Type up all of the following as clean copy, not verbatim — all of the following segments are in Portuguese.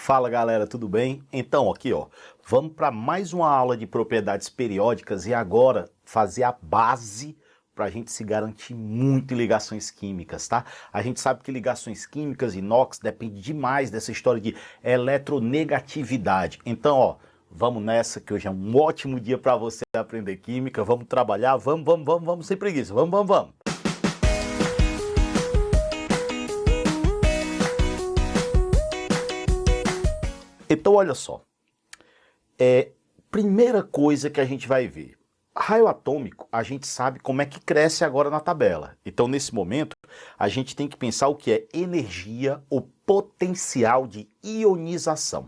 Fala galera, tudo bem? Então aqui vamos para mais uma aula de propriedades periódicas e agora fazer a base para a gente se garantir muito em ligações químicas, tá? A gente sabe que ligações químicas, inox, depende demais dessa história de eletronegatividade. Então vamos nessa que hoje é um ótimo dia para você aprender química, vamos trabalhar, vamos sem preguiça, vamos. Então, olha só, primeira coisa que a gente vai ver, raio atômico, a gente sabe como é que cresce agora na tabela. Então, nesse momento, a gente tem que pensar o que é energia ou potencial de ionização.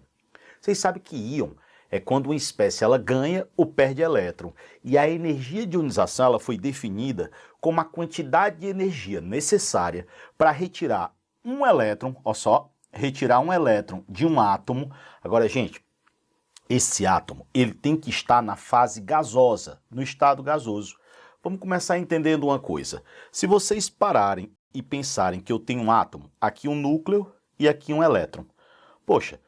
Vocês sabem que íon é quando uma espécie ela ganha ou perde elétron. E a energia de ionização ela foi definida como a quantidade de energia necessária para retirar um elétron, olha só, retirar um elétron de um átomo. Agora, gente, esse átomo ele tem que estar na fase gasosa, no estado gasoso. Vamos começar entendendo uma coisa. Se vocês pararem e pensarem que eu tenho um átomo, aqui um núcleo e aqui um elétron. Poxa,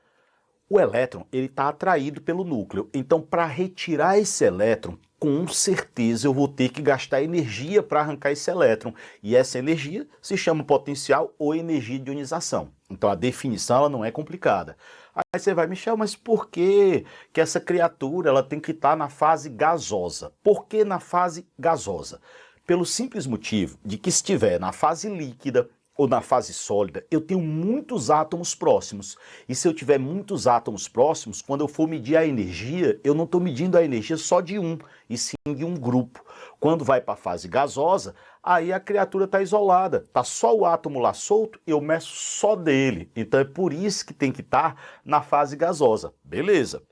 o elétron ele está atraído pelo núcleo. Então, para retirar esse elétron, com certeza eu vou ter que gastar energia para arrancar esse elétron. E essa energia se chama potencial ou energia de ionização. Então a definição ela não é complicada. Aí você vai, Michel, mas por que essa criatura ela tem que estar na fase gasosa? Por que na fase gasosa? Pelo simples motivo de que se estiver na fase líquida ou na fase sólida, eu tenho muitos átomos próximos. E se eu tiver muitos átomos próximos, quando eu for medir a energia, eu não estou medindo a energia só de um, e sim de um grupo. Quando vai para a fase gasosa, aí a criatura está isolada, está só o átomo lá solto, eu meço só dele. Então é por isso que tem que estar na fase gasosa. Beleza.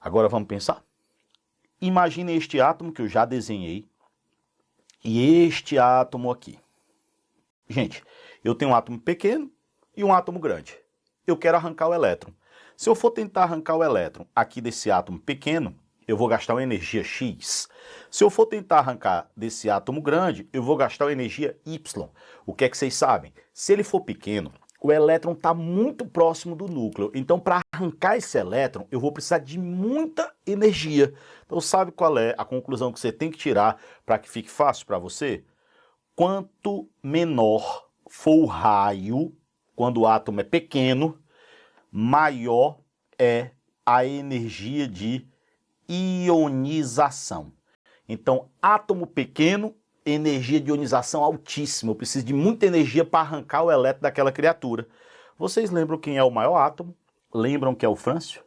Agora vamos pensar? Imagine este átomo que eu já desenhei e este átomo aqui. Gente, eu tenho um átomo pequeno e um átomo grande. Eu quero arrancar o elétron. Se eu for tentar arrancar o elétron aqui desse átomo pequeno, eu vou gastar uma energia X. Se eu for tentar arrancar desse átomo grande, eu vou gastar uma energia Y. O que é que vocês sabem? Se ele for pequeno, o elétron está muito próximo do núcleo. Então, para arrancar esse elétron, eu vou precisar de muita energia. Então, sabe qual é a conclusão que você tem que tirar para que fique fácil para você? Quanto menor for o raio, quando o átomo é pequeno, maior é a energia de ionização. Então, átomo pequeno, energia de ionização altíssima. Eu preciso de muita energia para arrancar o elétron daquela criatura. Vocês lembram quem é o maior átomo? Lembram que é o frâncio?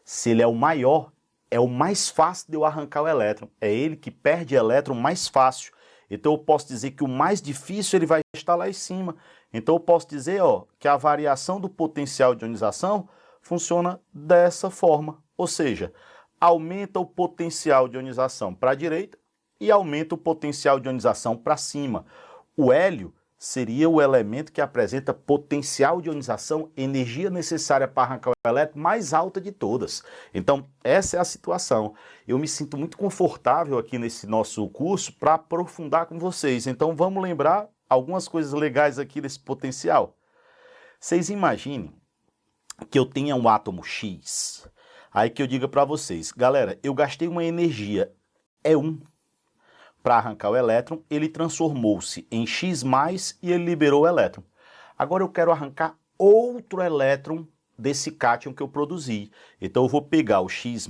Se ele é o maior, é o mais fácil de eu arrancar o elétron. É ele que perde elétron mais fácil. Então eu posso dizer que o mais difícil ele vai estar lá em cima. Então eu posso dizer que a variação do potencial de ionização funciona dessa forma. Ou seja, aumenta o potencial de ionização para a direita e aumenta o potencial de ionização para cima. O hélio seria o elemento que apresenta potencial de ionização, energia necessária para arrancar o elétron mais alta de todas. Então, essa é a situação. Eu me sinto muito confortável aqui nesse nosso curso para aprofundar com vocês. Então, vamos lembrar algumas coisas legais aqui desse potencial. Vocês imaginem que eu tenha um átomo X, aí que eu diga para vocês, galera, eu gastei uma energia E1, para arrancar o elétron, ele transformou-se em X+, e ele liberou o elétron. Agora eu quero arrancar outro elétron desse cátion que eu produzi. Então eu vou pegar o X+,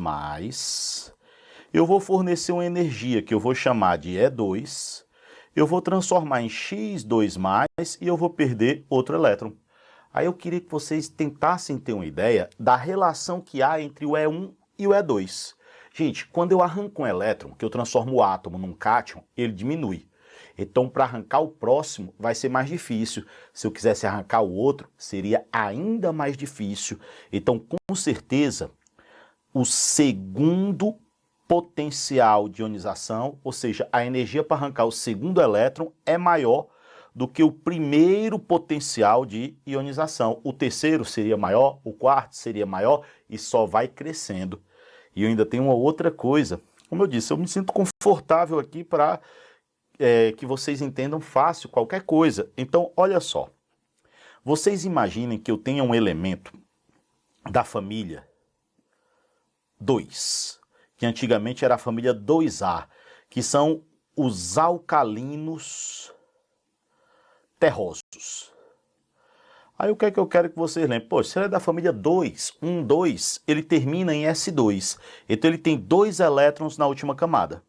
eu vou fornecer uma energia que eu vou chamar de E2, eu vou transformar em X2+, e eu vou perder outro elétron. Aí eu queria que vocês tentassem ter uma ideia da relação que há entre o E1 e o E2. Gente, quando eu arranco um elétron, que eu transformo o átomo num cátion, ele diminui. Então, para arrancar o próximo, vai ser mais difícil. Se eu quisesse arrancar o outro, seria ainda mais difícil. Então, com certeza, o segundo potencial de ionização, ou seja, a energia para arrancar o segundo elétron, é maior do que o primeiro potencial de ionização. O terceiro seria maior, o quarto seria maior e só vai crescendo. E eu ainda tenho uma outra coisa. Como eu disse, eu me sinto confortável aqui para que vocês entendam fácil qualquer coisa. Então, olha só. Vocês imaginem que eu tenha um elemento da família 2, que antigamente era a família 2A, que são os alcalinos terrosos. Aí o que é que eu quero que vocês lembrem? Poxa, se ele é da família 2, 2, ele termina em S2. Então ele tem 2 elétrons na última camada.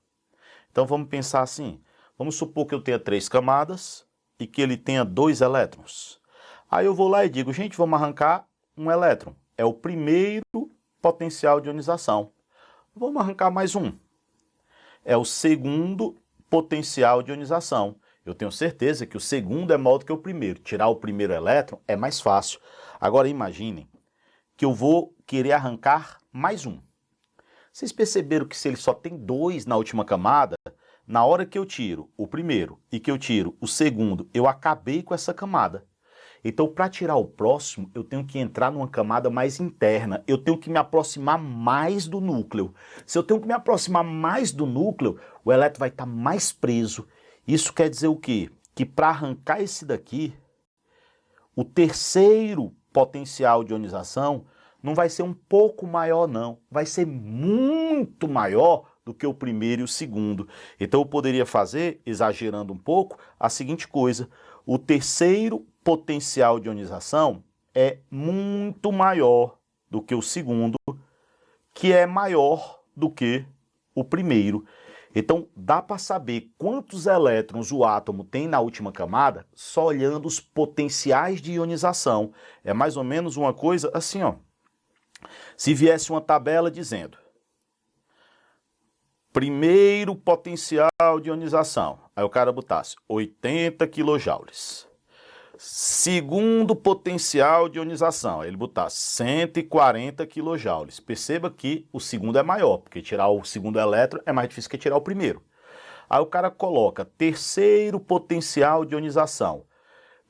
Então vamos pensar assim, vamos supor que eu tenha 3 camadas e que ele tenha 2 elétrons. Aí eu vou lá e digo, gente, vamos arrancar um elétron. É o primeiro potencial de ionização. Vamos arrancar mais um. É o segundo potencial de ionização. Eu tenho certeza que o segundo é maior do que o primeiro. Tirar o primeiro elétron é mais fácil. Agora imaginem que eu vou querer arrancar mais um. Vocês perceberam que se ele só tem 2 na última camada, na hora que eu tiro o primeiro e que eu tiro o segundo, eu acabei com essa camada. Então, para tirar o próximo, eu tenho que entrar numa camada mais interna. Eu tenho que me aproximar mais do núcleo. Se eu tenho que me aproximar mais do núcleo, o elétron vai estar mais preso. Isso quer dizer o quê? Que para arrancar esse daqui, o terceiro potencial de ionização não vai ser um pouco maior, não. Vai ser muito maior do que o primeiro e o segundo. Então eu poderia fazer, exagerando um pouco, a seguinte coisa. O terceiro potencial de ionização é muito maior do que o segundo, que é maior do que o primeiro. Então, dá para saber quantos elétrons o átomo tem na última camada só olhando os potenciais de ionização. É mais ou menos uma coisa assim, ó. Se viesse uma tabela dizendo primeiro potencial de ionização, aí o cara botasse 80 quilojoules. Segundo potencial de ionização, aí ele botasse 140 quilojoules. Perceba que o segundo é maior, porque tirar o segundo elétron é mais difícil que tirar o primeiro. Aí o cara coloca terceiro potencial de ionização,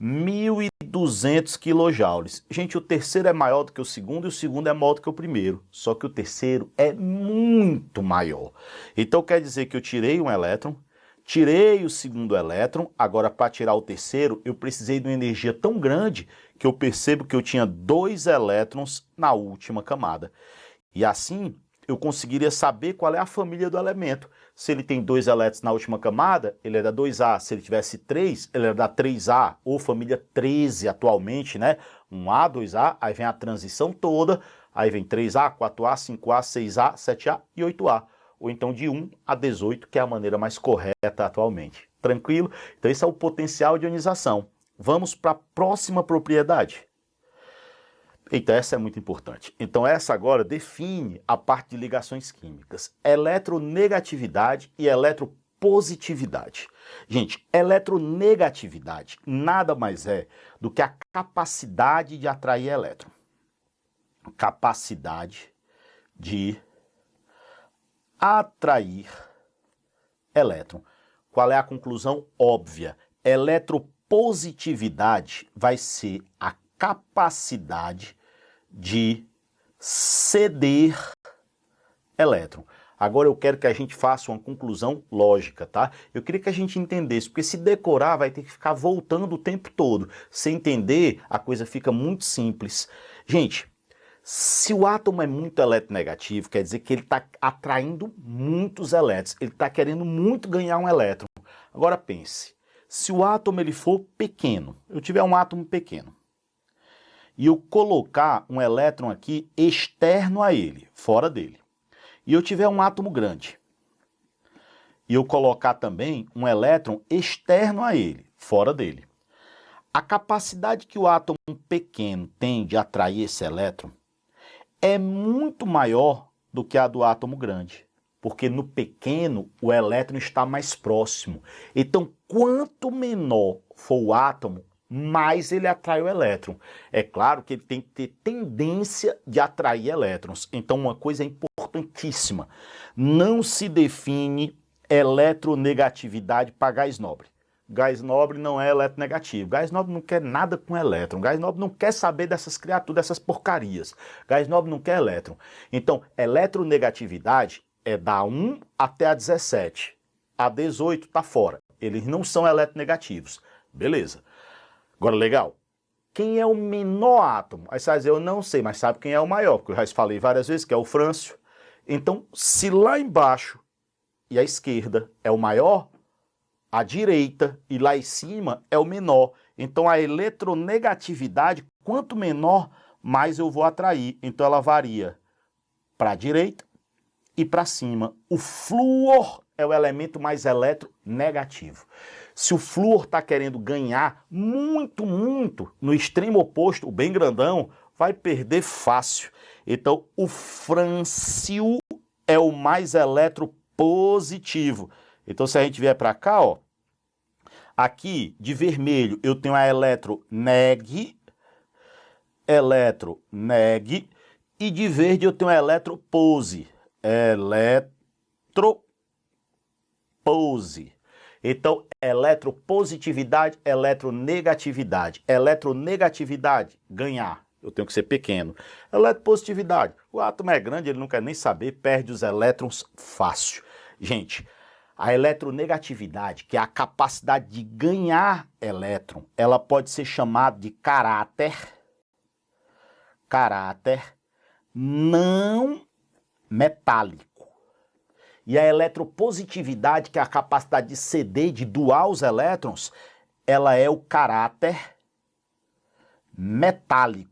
1.200 quilojoules. Gente, o terceiro é maior do que o segundo e o segundo é maior do que o primeiro. Só que o terceiro é muito maior. Então quer dizer que eu tirei um elétron, tirei o segundo elétron, agora para tirar o terceiro eu precisei de uma energia tão grande que eu percebo que eu tinha 2 elétrons na última camada. E assim eu conseguiria saber qual é a família do elemento. Se ele tem 2 elétrons na última camada, ele é da 2A. Se ele tivesse 3, ele é da 3A, ou família 13 atualmente, né? 1A, 2A, aí vem a transição toda, aí vem 3A, 4A, 5A, 6A, 7A e 8A. Ou então de 1 a 18, que é a maneira mais correta atualmente. Tranquilo? Então esse é o potencial de ionização. Vamos para a próxima propriedade. Eita, essa é muito importante. Então essa agora define a parte de ligações químicas. Eletronegatividade e eletropositividade. Gente, eletronegatividade nada mais é do que a capacidade de atrair elétron. Capacidade de atrair elétron. Qual é a conclusão óbvia? Eletropositividade vai ser a capacidade de ceder elétron. Agora eu quero que a gente faça uma conclusão lógica, tá? Eu queria que a gente entendesse, porque se decorar vai ter que ficar voltando o tempo todo. Se entender, a coisa fica muito simples. Gente, se o átomo é muito eletronegativo, quer dizer que ele está atraindo muitos elétrons, ele está querendo muito ganhar um elétron. Agora pense, se o átomo ele for pequeno, eu tiver um átomo pequeno, e eu colocar um elétron aqui externo a ele, fora dele, e eu tiver um átomo grande, e eu colocar também um elétron externo a ele, fora dele, a capacidade que o átomo pequeno tem de atrair esse elétron é muito maior do que a do átomo grande, porque no pequeno o elétron está mais próximo. Então, quanto menor for o átomo, mais ele atrai o elétron. É claro que ele tem que ter tendência de atrair elétrons. Então, uma coisa importantíssima, não se define eletronegatividade para gás nobre. Gás nobre não é eletronegativo. Gás nobre não quer nada com elétron. Gás nobre não quer saber dessas criaturas, dessas porcarias. Gás nobre não quer elétron. Então, eletronegatividade é da 1 até a 17. A 18 está fora. Eles não são eletronegativos. Beleza. Agora, legal. quem é o menor átomo? Aí você vai dizer, eu não sei, mas sabe quem é o maior, porque eu já falei várias vezes que é o frâncio. Então, se lá embaixo e à esquerda é o maior, a direita e lá em cima é o menor. Então, a eletronegatividade, quanto menor, mais eu vou atrair. Então, ela varia para a direita e para cima. O flúor é o elemento mais eletronegativo. Se o flúor está querendo ganhar muito, muito, no extremo oposto, o bem grandão, vai perder fácil. Então, o frâncio é o mais eletropositivo. Então, se a gente vier para cá, ó, aqui de vermelho eu tenho a eletroneg, e de verde eu tenho a eletropose. Então, eletropositividade, eletronegatividade. Eletronegatividade, ganhar. Eu tenho que ser pequeno. Eletropositividade, o átomo é grande, ele não quer nem saber, perde os elétrons fácil. Gente, a eletronegatividade, que é a capacidade de ganhar elétron, ela pode ser chamada de caráter não metálico. E a eletropositividade, que é a capacidade de ceder, de doar os elétrons, ela é o caráter metálico.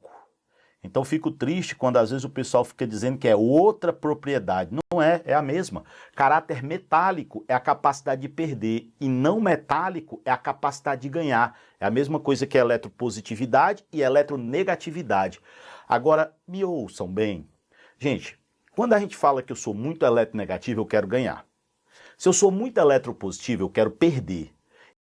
Então fico triste quando às vezes o pessoal fica dizendo que é outra propriedade. Não é, é a mesma. Caráter metálico é a capacidade de perder e não metálico é a capacidade de ganhar. É a mesma coisa que a eletropositividade e a eletronegatividade. Agora, me ouçam bem. Gente, quando a gente fala que eu sou muito eletronegativo, eu quero ganhar. Se eu sou muito eletropositivo, eu quero perder.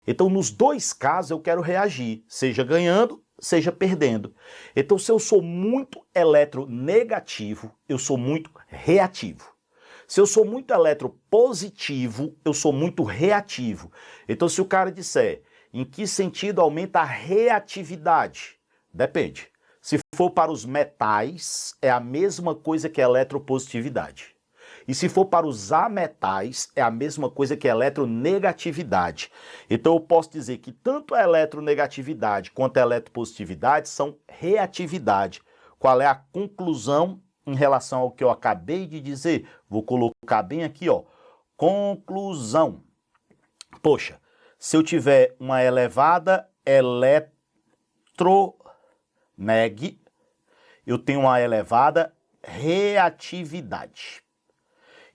Então, nos dois casos, eu quero reagir, seja ganhando, seja perdendo. Então, se eu sou muito eletronegativo, eu sou muito reativo. Se eu sou muito eletropositivo, eu sou muito reativo. Então, se o cara disser em que sentido aumenta a reatividade, depende. Se for para os metais, é a mesma coisa que a eletropositividade. E se for para os ametais, é a mesma coisa que a eletronegatividade. Então eu posso dizer que tanto a eletronegatividade quanto a eletropositividade são reatividade. Qual é a conclusão em relação ao que eu acabei de dizer? Vou colocar bem aqui, ó. Conclusão. Poxa, se eu tiver uma elevada eletroneg, eu tenho uma elevada reatividade.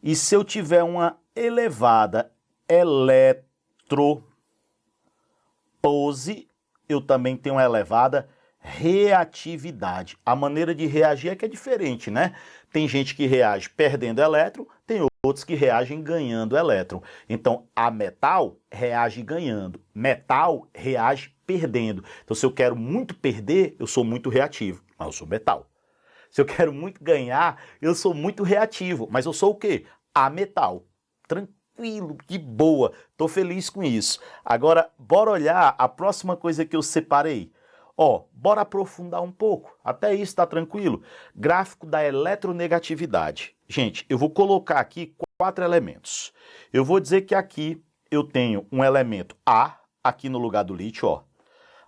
E se eu tiver uma elevada eletropose, eu também tenho uma elevada reatividade. A maneira de reagir é que é diferente, né? Tem gente que reage perdendo elétron, tem outros que reagem ganhando elétron. Então, a metal reage ganhando, metal reage perdendo. Então, se eu quero muito perder, eu sou muito reativo, mas eu sou metal. Se eu quero muito ganhar, eu sou muito reativo. Mas eu sou o quê? Ametal. Tranquilo, de boa. Tô feliz com isso. Agora, bora olhar a próxima coisa que eu separei. Ó, bora aprofundar um pouco. Até isso tá tranquilo. Gráfico da eletronegatividade. Gente, eu vou colocar aqui 4 elementos. Eu vou dizer que aqui eu tenho um elemento A, aqui no lugar do lítio, ó.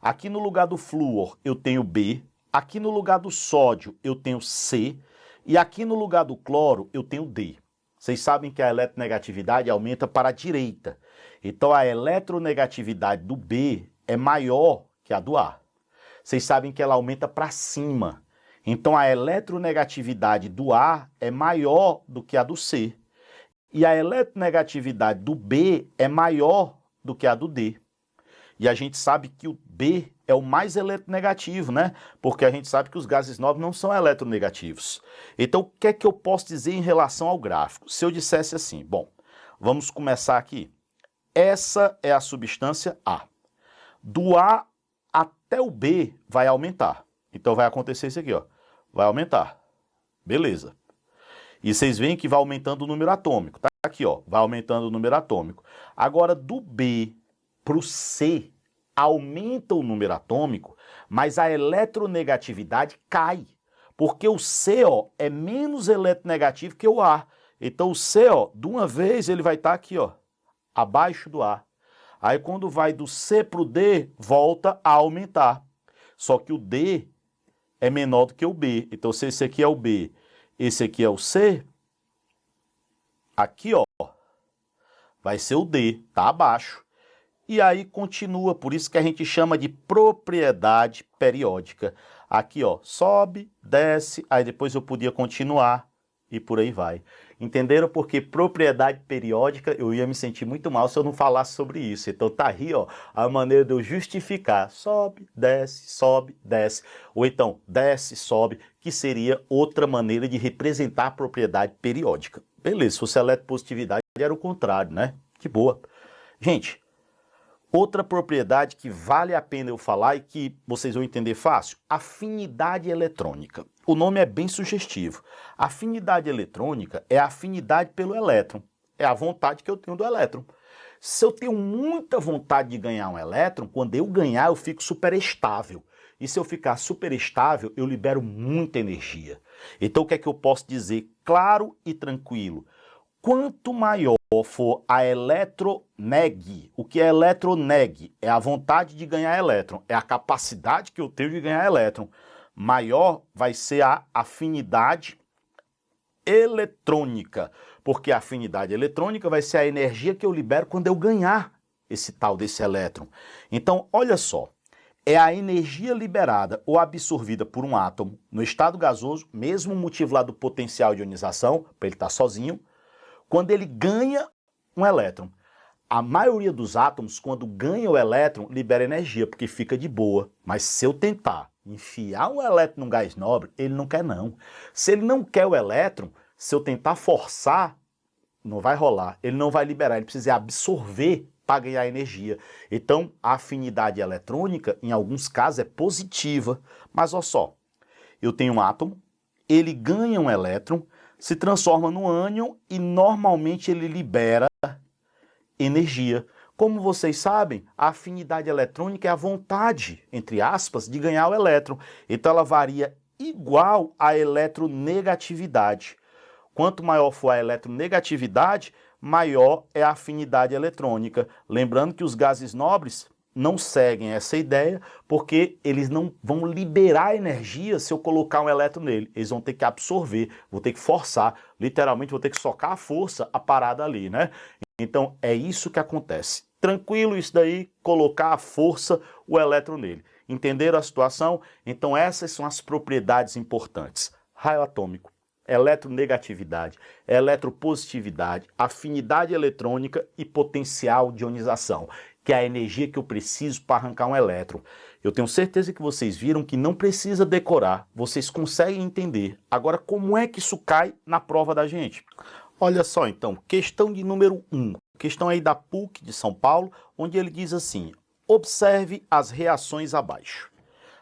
Aqui no lugar do flúor eu tenho B. Aqui no lugar do sódio eu tenho C e aqui no lugar do cloro eu tenho D. Vocês sabem que a eletronegatividade aumenta para a direita. Então a eletronegatividade do B é maior que a do A. Vocês sabem que ela aumenta para cima. Então a eletronegatividade do A é maior do que a do C. E a eletronegatividade do B é maior do que a do D. E a gente sabe que o B é o mais eletronegativo, né? Porque a gente sabe que os gases nobres não são eletronegativos. Então, o que é que eu posso dizer em relação ao gráfico? Se eu dissesse assim, bom, vamos começar aqui. Essa é a substância A. Do A até o B vai aumentar. Então, vai acontecer isso aqui, ó. Vai aumentar. Beleza. E vocês veem que vai aumentando o número atômico. Tá aqui, ó. Vai aumentando o número atômico. Agora, do B para o C, aumenta o número atômico, mas a eletronegatividade cai. Porque o C, ó, é menos eletronegativo que o A. Então o C, ó, de uma vez ele vai estar aqui, ó, abaixo do A. Aí quando vai do C para o D, volta a aumentar. só que o D é menor do que o B. Então, se esse aqui é o B, esse aqui é o C, aqui, ó, vai ser o D, tá abaixo. E aí continua, por isso que a gente chama de propriedade periódica. Aqui, ó, sobe, desce, aí depois eu podia continuar e por aí vai. Entenderam? Porque propriedade periódica, eu ia me sentir muito mal se eu não falasse sobre isso. Então tá aí, ó, a maneira de eu justificar. Sobe, desce. Ou então, desce, sobe, que seria outra maneira de representar a propriedade periódica. Beleza, se fosse eletropositividade, era o contrário, né? Que boa. Gente, outra propriedade que vale a pena eu falar e que vocês vão entender fácil, afinidade eletrônica. O nome é bem sugestivo. Afinidade eletrônica é a afinidade pelo elétron. É a vontade que eu tenho do elétron. Se eu tenho muita vontade de ganhar um elétron, quando eu ganhar eu fico superestável. E se eu ficar superestável, eu libero muita energia. Então o que é que eu posso dizer claro e tranquilo? Quanto maior for a eletroneg, o que é eletroneg? É a vontade de ganhar elétron, é a capacidade que eu tenho de ganhar elétron. Maior vai ser a afinidade eletrônica, porque a afinidade eletrônica vai ser a energia que eu libero quando eu ganhar esse tal desse elétron. Então, olha só, é a energia liberada ou absorvida por um átomo no estado gasoso, mesmo motivo lá do potencial de ionização, para ele estar sozinho, quando ele ganha um elétron. A maioria dos átomos, quando ganha o elétron, libera energia, porque fica de boa. Mas se eu tentar enfiar um elétron num gás nobre, ele não quer não. Se ele não quer o elétron, se eu tentar forçar, não vai rolar. Ele não vai liberar, ele precisa absorver para ganhar energia. Então, a afinidade eletrônica, em alguns casos, é positiva. Mas olha só, eu tenho um átomo, ele ganha um elétron, se transforma no ânion e normalmente ele libera energia. Como vocês sabem, a afinidade eletrônica é a vontade, entre aspas, de ganhar o elétron. Então ela varia igual à eletronegatividade. Quanto maior for a eletronegatividade, maior é a afinidade eletrônica. Lembrando que os gases nobres não seguem essa ideia, porque eles não vão liberar energia se eu colocar um elétron nele. Eles vão ter que absorver, vou ter que forçar, literalmente vou ter que socar a força a parada ali, né? Então é isso que acontece. Tranquilo isso daí, colocar a força, o elétron nele. Entenderam a situação? Então essas são as propriedades importantes. Raio atômico, eletronegatividade, eletropositividade, afinidade eletrônica e potencial de ionização, que é a energia que eu preciso para arrancar um elétron. Eu tenho certeza que vocês viram que não precisa decorar, vocês conseguem entender. Agora, como é que isso cai na prova da gente? Olha só, então, questão de número 1, questão aí da PUC de São Paulo, onde ele diz assim, observe as reações abaixo.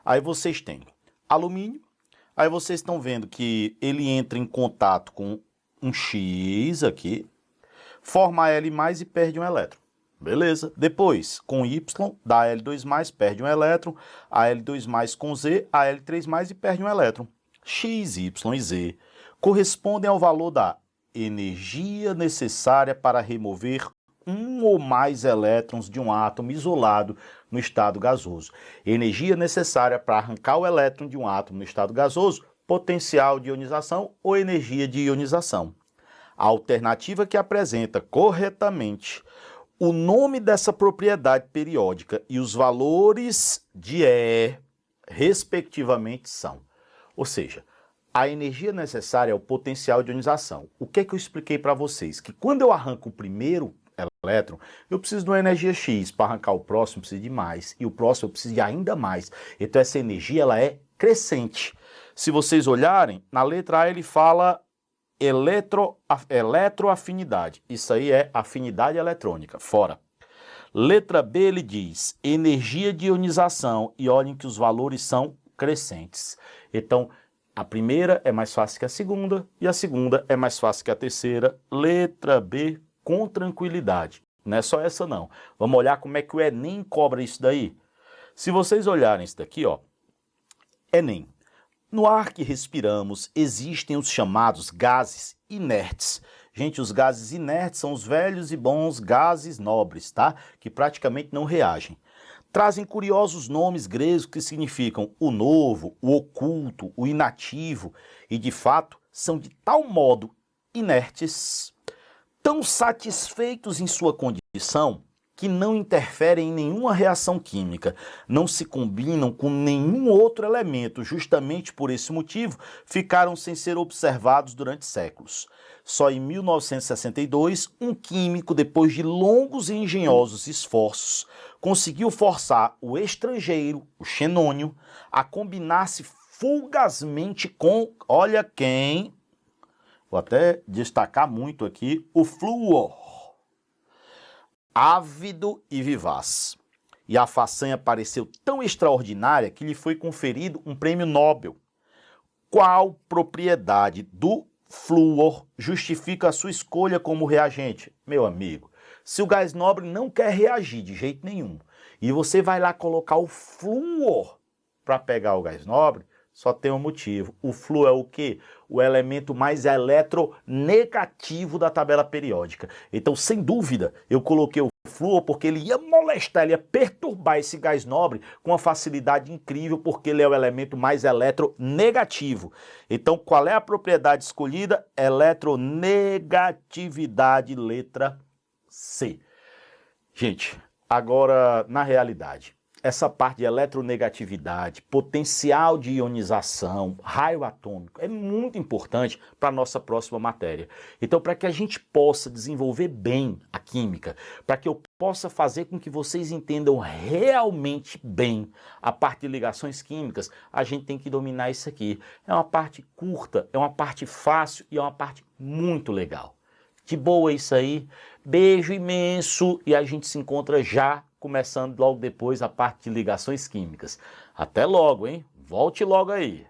Aí vocês têm alumínio, aí vocês estão vendo que ele entra em contato com um X aqui, forma L+, e perde um elétron. Beleza. Depois, com Y, dá L2+, perde um elétron, a L2+, com Z, a L3+, e perde um elétron. X, Y e Z correspondem ao valor da energia necessária para remover um ou mais elétrons de um átomo isolado no estado gasoso. Energia necessária para arrancar o elétron de um átomo no estado gasoso, potencial de ionização ou energia de ionização. A alternativa que apresenta corretamente o nome dessa propriedade periódica e os valores de E, respectivamente, são. Ou seja, a energia necessária é o potencial de ionização. O que é que eu expliquei para vocês? Que quando eu arranco o primeiro elétron, eu preciso de uma energia X. Para arrancar o próximo, eu preciso de mais. E o próximo, eu preciso de ainda mais. Então, essa energia ela é crescente. Se vocês olharem, na letra A ele fala eletroafinidade. Isso aí é afinidade eletrônica. Fora. Letra B ele diz energia de ionização. E olhem que os valores são crescentes. Então, a primeira é mais fácil que a segunda e a segunda é mais fácil que a terceira. Letra B, com tranquilidade. Não é só essa não. Vamos olhar como é que o Enem cobra isso daí. Se vocês olharem isso daqui, ó. Enem. No ar que respiramos existem os chamados gases inertes. Gente, os gases inertes são os velhos e bons gases nobres, tá? Que praticamente não reagem. trazem curiosos nomes gregos que significam o novo, o oculto, o inativo, e de fato são de tal modo inertes, tão satisfeitos em sua condição, que não interferem em nenhuma reação química, não se combinam com nenhum outro elemento, justamente por esse motivo, ficaram sem ser observados durante séculos. Só em 1962, um químico, depois de longos e engenhosos esforços, conseguiu forçar o estrangeiro, o xenônio, a combinar-se fugazmente com, olha quem, vou até destacar muito aqui, o flúor. Ávido e vivaz. E a façanha pareceu tão extraordinária que lhe foi conferido um prêmio Nobel. Qual propriedade do flúor justifica a sua escolha como reagente? Meu amigo, se o gás nobre não quer reagir de jeito nenhum, e você vai lá colocar o flúor para pegar o gás nobre, só tem um motivo. O flúor é o quê? O elemento mais eletronegativo da tabela periódica. Então, sem dúvida, eu coloquei o flúor porque ele ia molestar, ele ia perturbar esse gás nobre com uma facilidade incrível, porque ele é o elemento mais eletronegativo. Então, qual é a propriedade escolhida? Eletronegatividade, letra C. Gente, agora, na realidade, essa parte de eletronegatividade, potencial de ionização, raio atômico, é muito importante para a nossa próxima matéria. Então, para que a gente possa desenvolver bem a química, para que eu possa fazer com que vocês entendam realmente bem a parte de ligações químicas, a gente tem que dominar isso aqui. É uma parte curta, é uma parte fácil e é uma parte muito legal. De boa isso aí, beijo imenso e a gente se encontra já, começando logo depois a parte de ligações químicas. Até logo, hein? Volte logo aí.